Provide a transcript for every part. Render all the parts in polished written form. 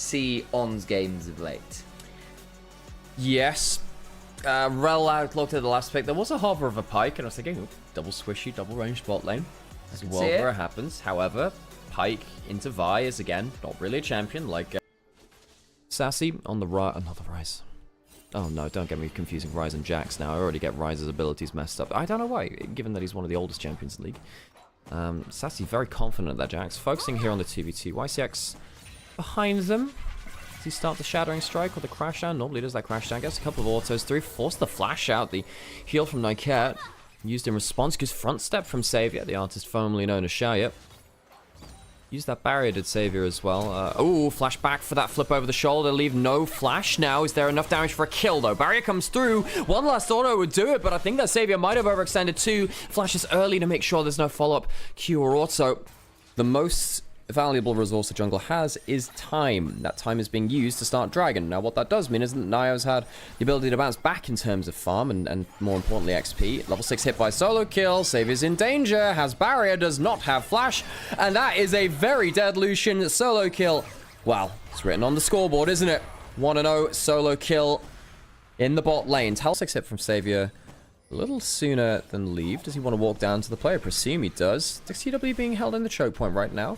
see On's games of late? Yes. Rel outlooked at the last pick. There was a hover of a Pyke, and I was thinking, ooh, double swishy, double range bot lane. As well, where it happens. However, Pyke into Vi is, again, not really a champion. Like, Sassy on the right. Another Rise. Oh no, don't get me confusing Rise and Jax now. I already get Rise's abilities messed up. I don't know why, given that he's one of the oldest champions in the league. Sassy very confident at that Jax. Focusing here on the 2v2. YCX behind them. Does he start the Shattering Strike or the Crash Down? Normally does that Crash Down. Gets a couple of autos through. Force the Flash out. The heal from Nyket. Used in response. Goes front step from Savior, the artist formerly known as Shaya. Use that barrier, did Savior as well. Oh, flash back for that flip over the shoulder. Leave no flash now. Is there enough damage for a kill, though? Barrier comes through. One last auto would do it, but I think that Savior might have overextended too. Flashes early to make sure there's no follow-up Q or auto. The most valuable resource the jungle has is time. That time is being used to start Dragon. Now, what that does mean is that Nio's had the ability to bounce back in terms of farm and more importantly, XP. Level 6 hit by solo kill. Savior's in danger. Has barrier. Does not have flash. And that is a very dead Lucian solo kill. Wow. It's written on the scoreboard, isn't it? 1-0 solo kill in the bot lane. Level 6 hit from Savior. A little sooner than leave. Does he want to walk down to the player? Presume he does. The CW being held in the choke point right now.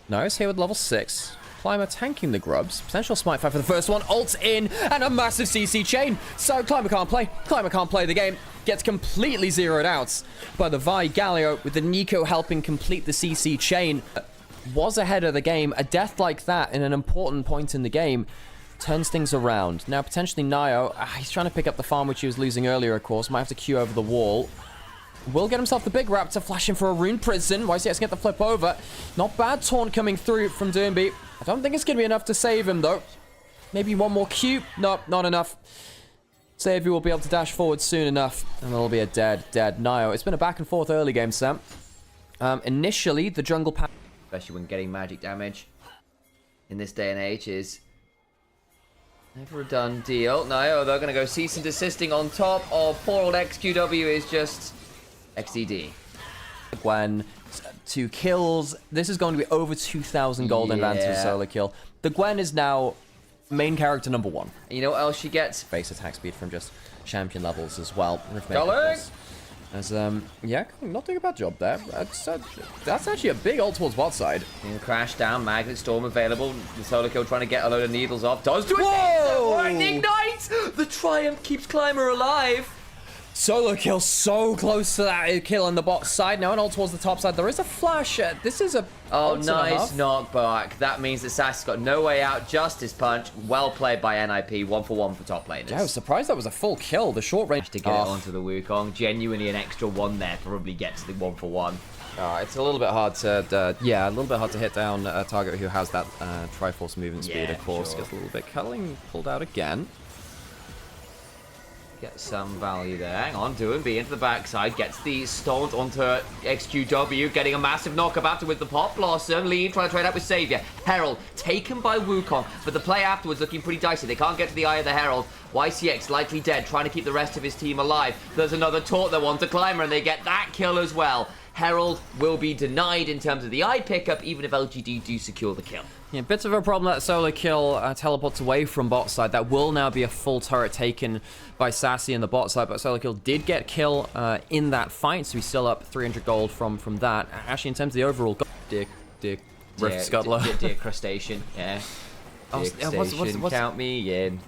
Nice here with level 6. Climber tanking the grubs. Potential smite fight for the first one. Ults in and a massive CC chain. So Climber can't play. Climber can't play the game. Gets completely zeroed out by the Vi Galio with the Nico helping complete the CC chain. Was ahead of the game. A death like that in an important point in the game turns things around. Now potentially Nio, he's trying to pick up the farm which he was losing earlier, of course. Might have to queue over the wall. Will get himself the big raptor, flashing for a rune prison. YCX can get the flip over. Not bad taunt coming through from Doomby. I don't think it's going to be enough to save him, though. Maybe one more Q. Nope, not enough. Savior will be able to dash forward soon enough. And it'll be a dead Nio. It's been a back and forth early game, Sam. Initially, the jungle pack, especially when getting magic damage in this day and age, is never a done deal. Nio, they're going to go cease and desisting on top of poor old XQW is just XDD. Gwen, 2 kills. This is going to be over 2,000 gold advantage of solo kill. The Gwen is now main character number 1. You know what else she gets? Base attack speed from just champion levels as well. Darling! As, yeah, not doing a bad job there. That's actually a big ult towards bot side. Crash down, Magnet Storm available. The solo kill trying to get a load of needles off. Does do it! Whoa! Ignite! The Triumph keeps Climber alive. Solo kill so close to that kill on the bot side. Now an ult towards the top side. There is a flash. This is a... Oh, nice knockback. That means that Sassy's got no way out. Justice punch. Well played by NIP. 1 for 1 for top laners. Yeah, I was surprised that was a full kill. The short range to get it onto the Wukong. Genuinely an extra 1 there. Probably gets the 1 for 1. It's a little bit hard to, yeah, a little bit hard to hit down a target who has that Triforce movement speed, of course. Sure. Gets a little bit culling pulled out again. Get some value there. Hang on, Doomby into the backside. Gets the stunt onto XQW. Getting a massive knock-up after with the Pop Blossom. Lee trying to trade out with Savior. Herald taken by Wukong. But the play afterwards looking pretty dicey. They can't get to the eye of the Herald. YCX likely dead, trying to keep the rest of his team alive. There's another taunt that wants a Climber, and they get that kill as well. Herald will be denied in terms of the eye pickup, even if LGD do secure the kill. Yeah, bits of a problem that solo kill teleports away from bot side. That will now be a full turret taken by Sassy in the bot side, but solo kill did get kill in that fight, so he's still up 300 gold from that. Actually, in terms of the overall gold, Dick, Rift Scuttler. Dear Crustacean, yeah. What's count me in.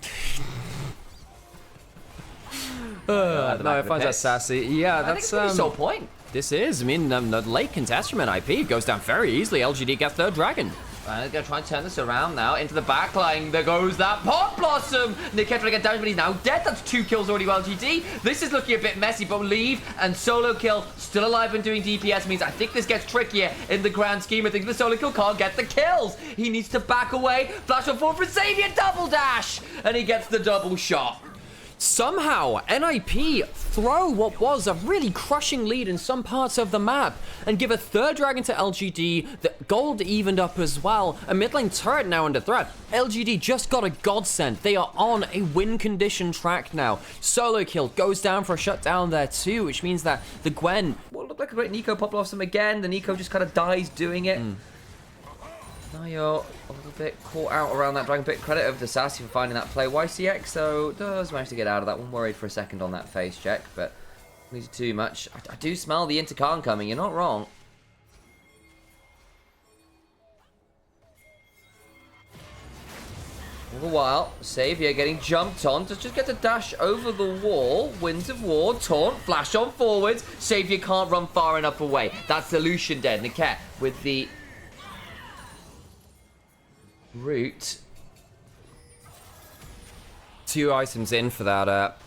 No, I find that Sassy. Yeah, that's the sole point. This is, I mean, the late contest from NIP goes down very easily. LGD gets third dragon. They're going to try and turn this around now. Into the backline, there goes that Pop Blossom. They kept trying to get damage, but he's now dead. That's 2 kills already with LGD. This is looking a bit messy, but Leave and solo kill still alive and doing DPS means I think this gets trickier in the grand scheme of things. The solo kill can't get the kills. He needs to back away. Flash on forward for Savior, double dash, and he gets the double shot. Somehow, NIP throw what was a really crushing lead in some parts of the map and give a third dragon to LGD. The gold evened up as well. A mid lane turret now under threat. LGD just got a godsend. They are on a win condition track now. Solo kill goes down for a shutdown there too, which means that the Gwen... Well, looked like a great Nico Pop Blossom again. The Nico just kind of dies doing it. Now you're a little bit caught out around that Dragon Pit. Credit over to Sassy for finding that play. YCX, though, does manage to get out of that one. Worried for a second on that face check, but not too much. I do smell the intercon coming. You're not wrong. All the while, Xavier getting jumped on. Does just get to dash over the wall. Winds of War, taunt, flash on forwards. Xavier can't run far enough away. That's the Lucian dead. Niket with the root. 2 items in for that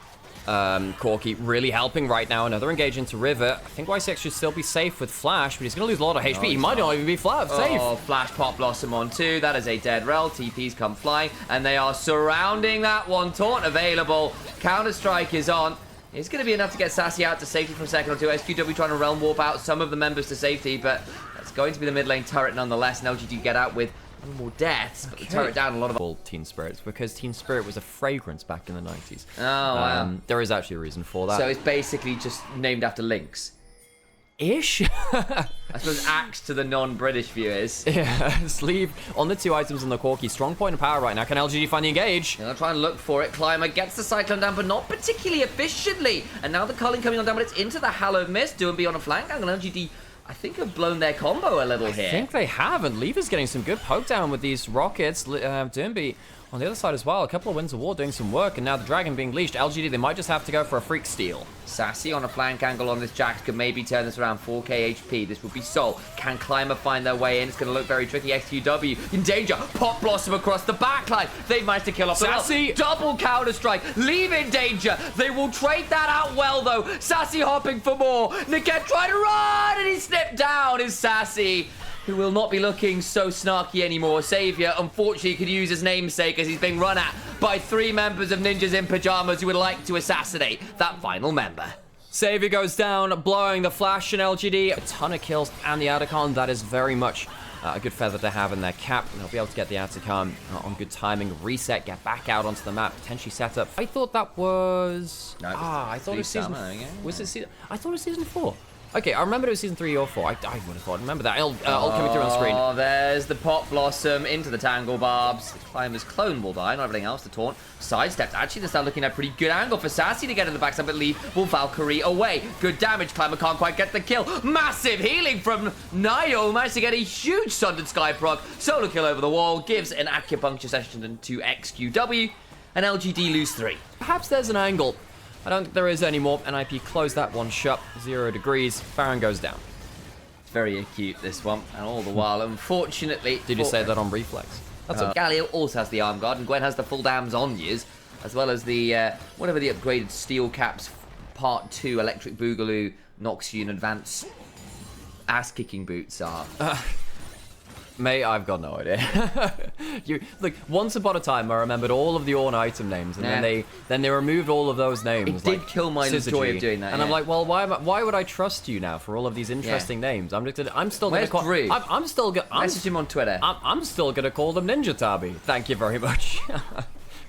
Corki, really helping right now. Another engage into River. I think YCX should still be safe with Flash, but he's going to lose a lot of HP. He might not even be safe. Oh, Flash Pop Blossom on 2. That is a dead rel. TP's come flying, and they are surrounding that one. Taunt available. Counter-Strike is on. It's going to be enough to get Sassy out to safety for a second or two. SQW trying to realm warp out some of the members to safety, but that's going to be the mid lane turret nonetheless. And LGD get out with no more deaths, but the turret down a lot of Teen Spirits, because Teen Spirit was a fragrance back in the 90s. Oh, wow. There is actually a reason for that. So it's basically just named after Lynx. Ish? I suppose axe to the non-British viewers. Yeah, sleeve on the 2 items on the Corki. Strong point of power right now. Can LGD find the engage? They'll try and look for it. Climber gets the Cyclone down, but not particularly efficiently. And now the culling coming on down, but it's into the Hallowed Mist. Do and be on a flank angle. LGD, I think, have blown their combo a little here. I think they have, and Lever's getting some good poke down with these rockets. Doomby on the other side as well. A couple of Winds of War doing some work, and now the Dragon being leashed. LGD, they might just have to go for a Freak Steal. Sassy on a flank angle on this Jax could maybe turn this around. 4k HP. This would be Soul. Can Climber find their way in? It's going to look very tricky. XQW in danger. Pop Blossom across the backline. They've managed to kill off Sassy. Double Counter-Strike. Leave in danger. They will trade that out well, though. Sassy hopping for more. Niket trying to run, and he slipped down. Is Sassy, who will not be looking so snarky anymore. Xavier, unfortunately, could use his namesake as he's being run at by 3 members of Ninjas in Pyjamas who would like to assassinate that final member. Xavier goes down, blowing the Flash and LGD. A ton of kills and the Atacon. That is very much a good feather to have in their cap. They'll be able to get the Atacon on good timing, reset, get back out onto the map, potentially set up. I thought that was... No, I thought it was season... Was it season... I thought it was season 4. Okay, I remember it was season 3 or 4. I would have thought. Remember that. All coming through on screen. Oh, there's the Pop Blossom into the Tangle Barbs. The Climber's clone will die, not everything else to taunt. Sidesteps. Actually, they're looking at a pretty good angle for Sassy to get in the backside, but leave will Valkyrie away. Good damage. Climber can't quite get the kill. Massive healing from Nio. Managed to get a huge Sundered Sky proc. Solo kill over the wall. Gives an acupuncture session to XQW. And LGD lose 3. Perhaps there's an angle. I don't think there is anymore. NIP closed that one shut. 0 degrees. Baron goes down. It's very acute, this one. And all the while, unfortunately... Did you say that on reflex? That's what Galio also has the arm guard, and Gwen has the full damns on years, as well as the, whatever the upgraded Steel Caps Part 2 Electric Boogaloo Noxian Advance ass-kicking boots are. Mate, I've got no idea. Look, once upon a time, I remembered all of the Ornn item names, and then they removed all of those names. It did kill my joy of doing that. And I'm like, well, why would I trust you now for all of these interesting names? I'm still gonna call. I'm still gonna message him on Twitter. I'm still gonna call them Ninja Tabi. Thank you very much.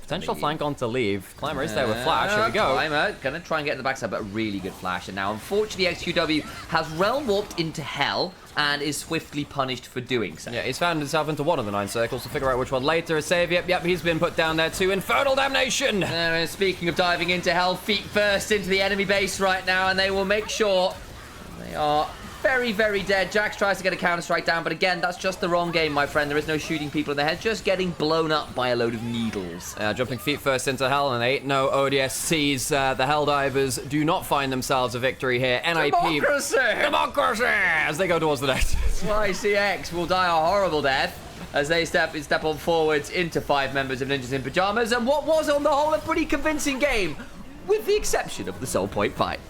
Potential flank on to leave. Climber is there with Flash. Here we go. Climber gonna try and get in the backside, but a really good Flash. And now, unfortunately, XQW has realm warped into hell and is swiftly punished for doing so. Yeah, he's found himself into one of the 9 circles to figure out which one later. Save, yep, he's been put down there too. Infernal Damnation! And speaking of diving into hell, feet first into the enemy base right now, and they will make sure they are very, very dead. Jax tries to get a Counter-Strike down, but again, that's just the wrong game, my friend. There is no shooting people in the head, just getting blown up by a load of needles. Jumping feet first into hell, and 8-0 ODSCs. The Helldivers do not find themselves a victory here. NIP... Democracy! As they go towards the net. YCX will die a horrible death as they step on forwards into 5 members of Ninjas in Pyjamas, and what was on the whole a pretty convincing game, with the exception of the Soul Point fight.